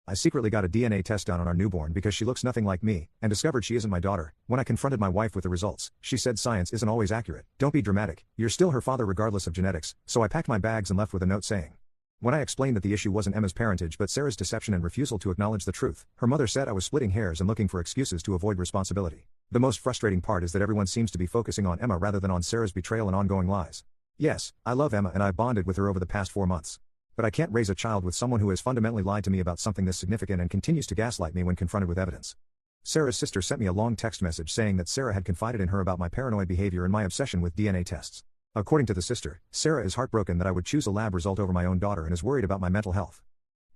I secretly got a DNA test done on our newborn because she looks nothing like me, and discovered she isn't my daughter. When I confronted my wife with the results, she said science isn't always accurate. Don't be dramatic, you're still her father regardless of genetics, so I packed my bags and left with a note saying. When I explained that the issue wasn't Emma's parentage but Sarah's deception and refusal to acknowledge the truth, her mother said I was splitting hairs and looking for excuses to avoid responsibility. The most frustrating part is that everyone seems to be focusing on Emma rather than on Sarah's betrayal and ongoing lies. Yes, I love Emma and I've bonded with her over the past 4 months. But I can't raise a child with someone who has fundamentally lied to me about something this significant and continues to gaslight me when confronted with evidence. Sarah's sister sent me a long text message saying that Sarah had confided in her about my paranoid behavior and my obsession with DNA tests. According to the sister, Sarah is heartbroken that I would choose a lab result over my own daughter and is worried about my mental health.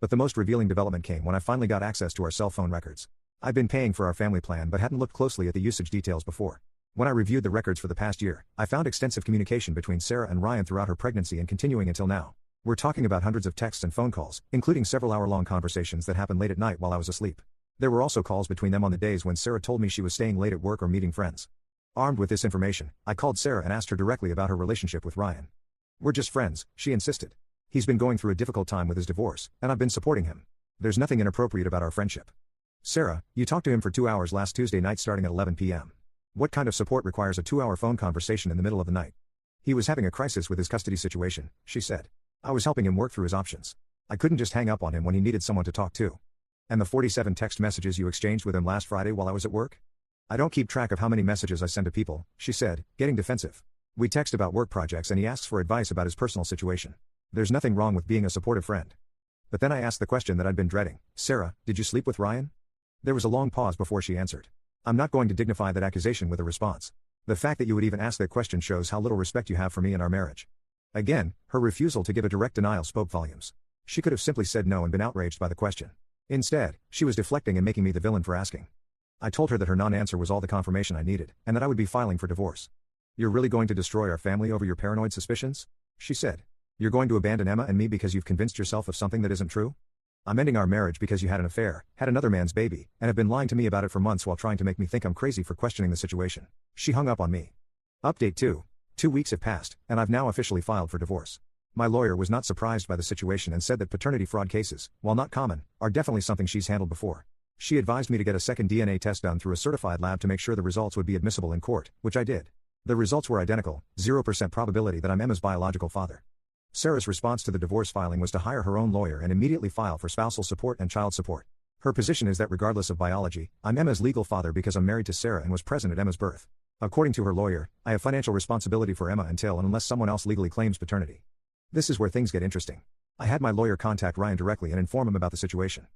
But the most revealing development came when I finally got access to our cell phone records. I'd been paying for our family plan but hadn't looked closely at the usage details before. When I reviewed the records for the past year, I found extensive communication between Sarah and Ryan throughout her pregnancy and continuing until now. We're talking about hundreds of texts and phone calls, including several hour-long conversations that happened late at night while I was asleep. There were also calls between them on the days when Sarah told me she was staying late at work or meeting friends. Armed with this information, I called Sarah and asked her directly about her relationship with Ryan. We're just friends, she insisted. He's been going through a difficult time with his divorce, and I've been supporting him. There's nothing inappropriate about our friendship. Sarah, you talked to him for 2 hours last Tuesday night starting at 11 p.m. What kind of support requires a 2-hour phone conversation in the middle of the night? He was having a crisis with his custody situation, she said. I was helping him work through his options. I couldn't just hang up on him when he needed someone to talk to. And the 47 text messages you exchanged with him last Friday while I was at work? I don't keep track of how many messages I send to people, she said, getting defensive. We text about work projects and he asks for advice about his personal situation. There's nothing wrong with being a supportive friend. But then I asked the question that I'd been dreading. Sarah, did you sleep with Ryan? There was a long pause before she answered. I'm not going to dignify that accusation with a response. The fact that you would even ask that question shows how little respect you have for me and our marriage. Again, her refusal to give a direct denial spoke volumes. She could have simply said no and been outraged by the question. Instead, she was deflecting and making me the villain for asking. I told her that her non-answer was all the confirmation I needed, and that I would be filing for divorce. You're really going to destroy our family over your paranoid suspicions? She said. You're going to abandon Emma and me because you've convinced yourself of something that isn't true? I'm ending our marriage because you had an affair, had another man's baby, and have been lying to me about it for months while trying to make me think I'm crazy for questioning the situation. She hung up on me. Update 2. 2 weeks have passed, and I've now officially filed for divorce. My lawyer was not surprised by the situation and said that paternity fraud cases, while not common, are definitely something she's handled before. She advised me to get a second DNA test done through a certified lab to make sure the results would be admissible in court, which I did. The results were identical, 0% probability that I'm Emma's biological father. Sarah's response to the divorce filing was to hire her own lawyer and immediately file for spousal support and child support. Her position is that regardless of biology, I'm Emma's legal father because I'm married to Sarah and was present at Emma's birth. According to her lawyer, I have financial responsibility for Emma until and unless someone else legally claims paternity. This is where things get interesting. I had my lawyer contact Ryan directly and inform him about the situation.